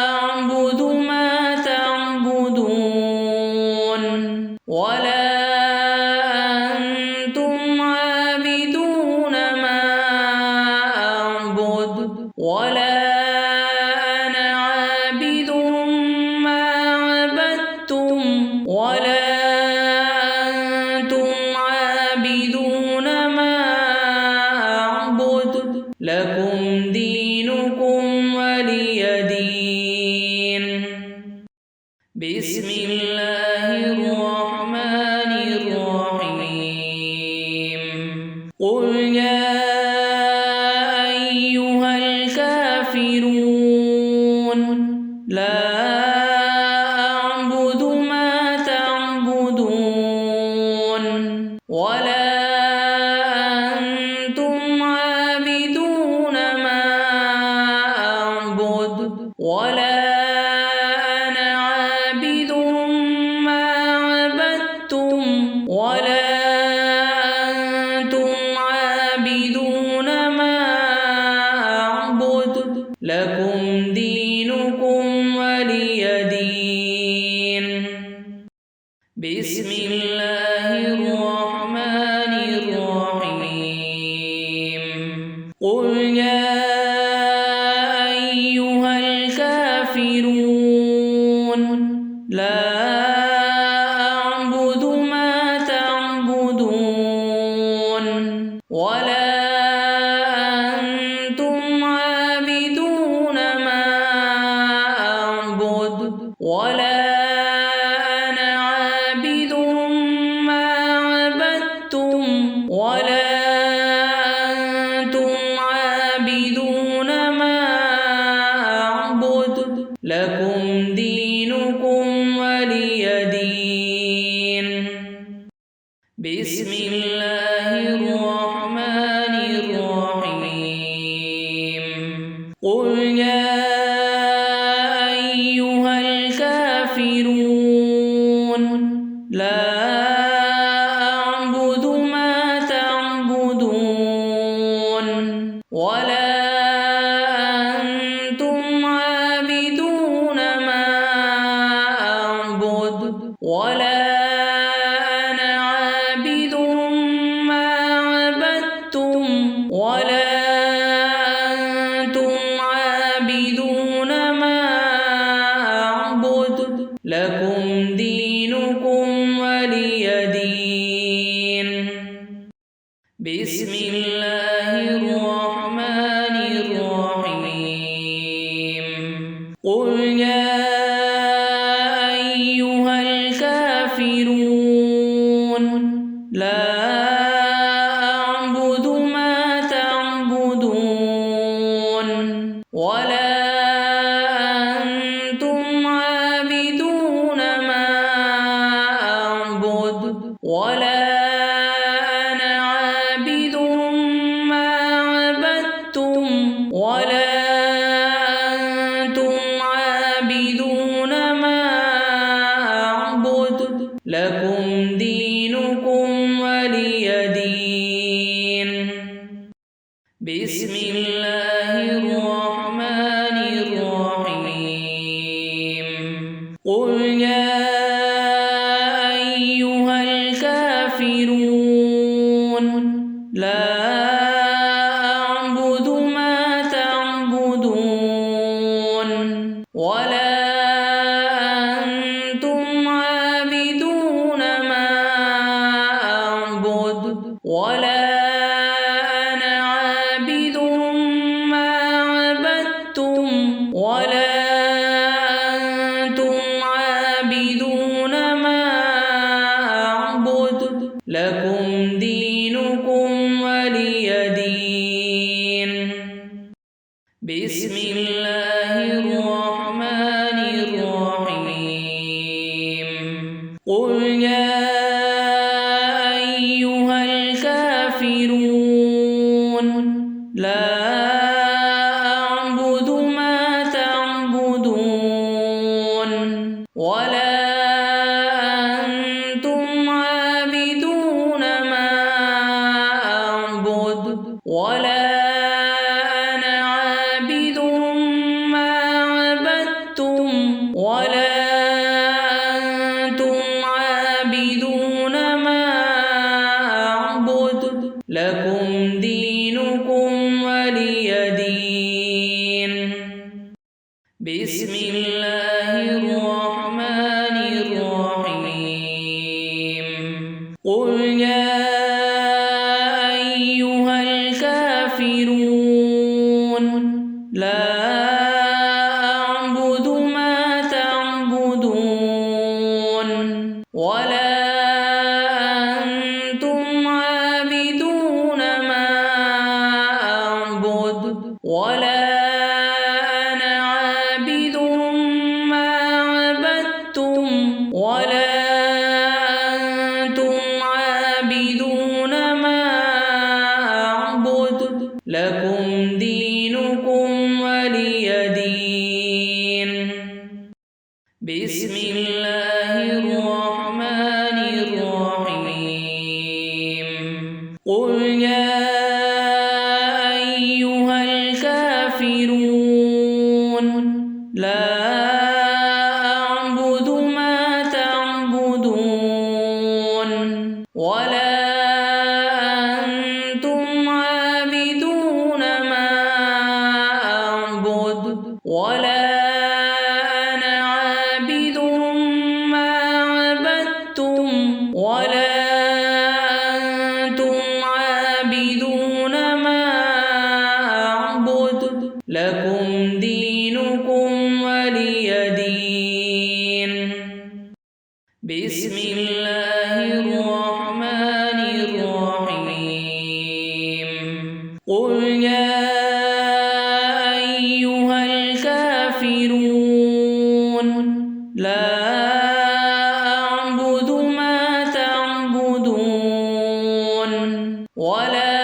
أعبد ما تعبدون ولا أنتم عابدون ما أعبد ولا أنا عابد ما عبدتم ولا أنتم عابدون ما أعبد لكم دينكم ولي دين. بسم الله الرحمن الرحيم. قل يا أيها الكافرون لا أعبد ما تعبدون ولا أنتم عابدون ما أعبد ولا أنا عابد ما عبدتم ولا أنتم عابدون ما أعبد لكم دينكم ولي دين. بسم الله الرحمن الرحيم. قل يا أيها الكافرون لا أعبد ما تعبدون ولا أنتم عابدون ما أعبد ولا أنا عابد ما عبدتم ولا أنتم عابدون ما أعبد لكم دينكم ولي دين. بسم الله الرحمن الرحيم. قل يا أيها الكافرون لا أعبد ما تعبدون ولا أنتم عابدون ما أعبد ولا أنا عابد ما عبدتم ولا أنتم عابدون ما أعبد. لكم دينكم ولي دين. بسم الله الرحمن الرحيم. قل يا أيها الكافرون لا أعبد ما تعبدون ولا أنتم عابدون ما أعبد ولا أنا عابد ما عبدتم ولا أنتم عابدون ما أعبد. لكم دينكم ولي دين. بسم الله الرحمن الرحيم قل يا أيها الكافرون لا أعبد ما تعبدون ولا أنتم عابدون ما أعبد ولا أنا عابد ما عبدتم ولا أنتم عابدون ما أعبد لكم دينكم ولي دين بسم الله الرحمن الرحيم قل يا أيها الكافرون لا أعبد ما تعبدون ولا أنتم عابدون ما أعبد ولا أنا عابد ما عبدتم ولا أنتم عابدون ما أعبد لكم دينكم ولي دين بسم الله الرحمن الرحيم قل يا أيها الكافرون لا أعبد ما تعبدون ولا أنتم عابدون ما أعبد ولا أنا عابد ما عبدتم ولا أنتم عابدون ما أعبد لكم دينكم ولي دين بسم الله الرحمن الرحيم قل يا أيها الكافرون لا أعبد ما تعبدون ولا أنتم عابدون ما أعبد ولا أنا عابد ما عبدتم ولا أنتم عابدون ما أعبد لكم دينكم ولي دين بسم الله الرحمن الرحيم قل يا أيها الكافرون لا أعبد ما تعبدون ولا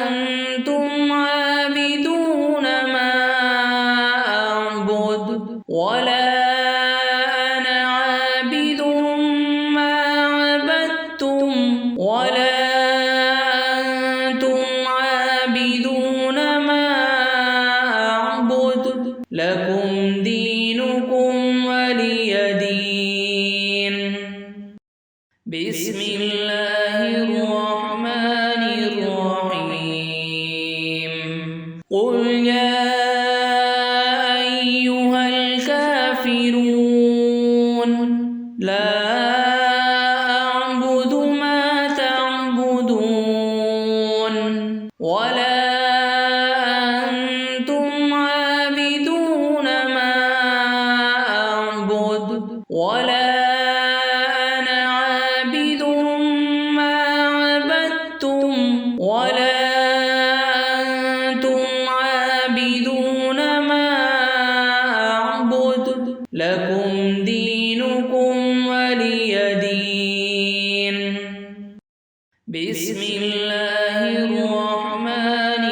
أنتم عابدون ما أعبد ولا أنا عابد ما عبدتم ولا أنتم عابدون ما أعبد لكم دينكم ولي دين بسم الله الرحمن الرحيم قل يا أيها الكافرون لا أعبد ما تعبدون ولا أنتم عابدون ما أعبد ولا أنا عابد ما عبدتم ولا أنتم عابدون ما أعبد لكم دينكم ولي دين بسم الله الرحمن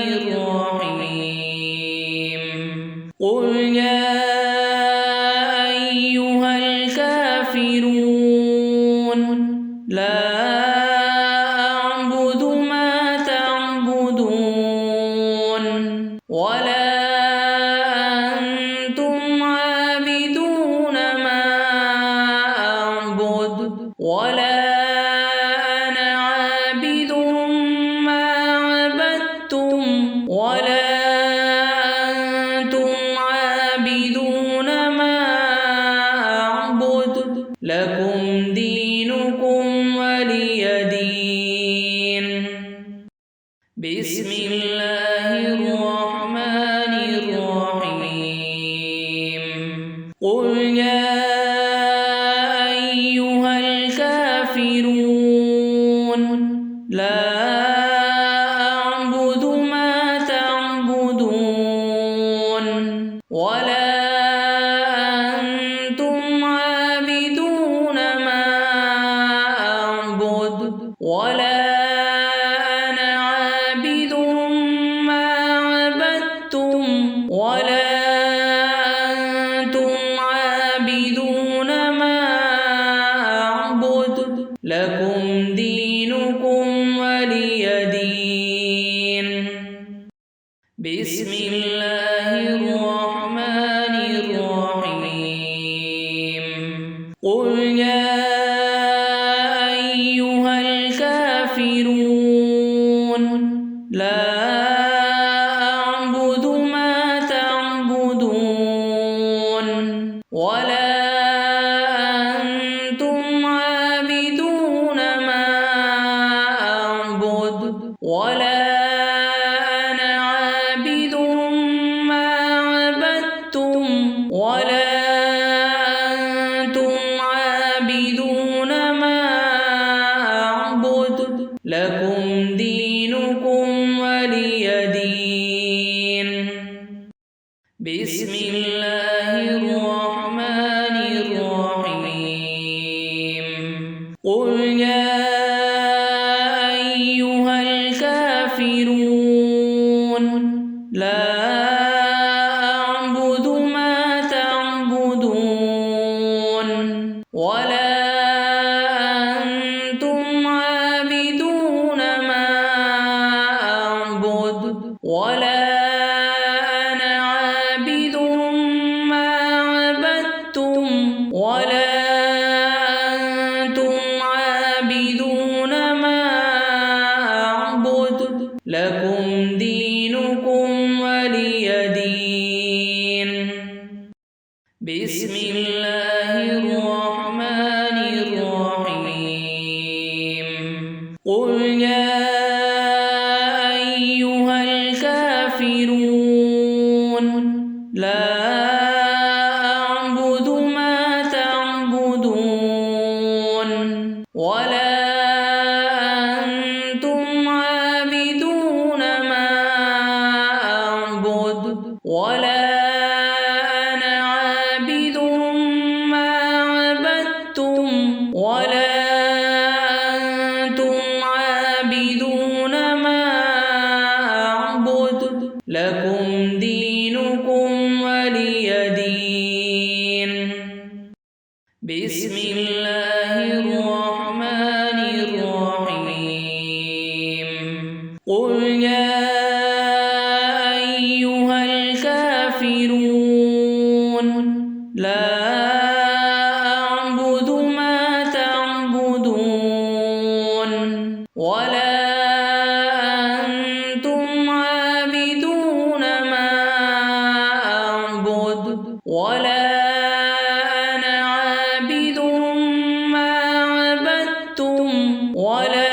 الرحيم قل يا أيها الكافرون لا أعبد ما تعبدون بسم الله الرحمن الرحيم قل يا أيها الكافرون لا أعبد ما تعبدون ولا أنتم عابدون ما أعبد ولا ولا أنتم عابدون ما أعبد لكم دينكم ولي دين بسم الله الرحمن الرحيم قل يا أيها الكافرون لا ولا أنتم عابدون ما أعبد ولا أنا عابد ما عبدتم ولا أنتم عابدون ما أعبد لكم دينكم ولي دين بسم الله الرحمن الرحيم قل يا أيها الكافرون لا أعبد ما تعبدون ولا أنتم عابدون ما أعبد ولا ولا أنتم عابدون ما أعبد لكم دينكم ولي دين بسم الله الرحمن الرحيم قل يا أيها الكافرون لا ولا أنتم عابدون ما أعبد ولا أنا عابد ما عبدتم ولا أنتم عابدون ما أعبد لكم دينكم ولي دين بسم الله الرحمن الرحيم قل يا أيها الكافرون لا أعبد ما تعبدون ولا أنتم عابدون ما أعبد ولا أنا عابد ما عبدتم ولا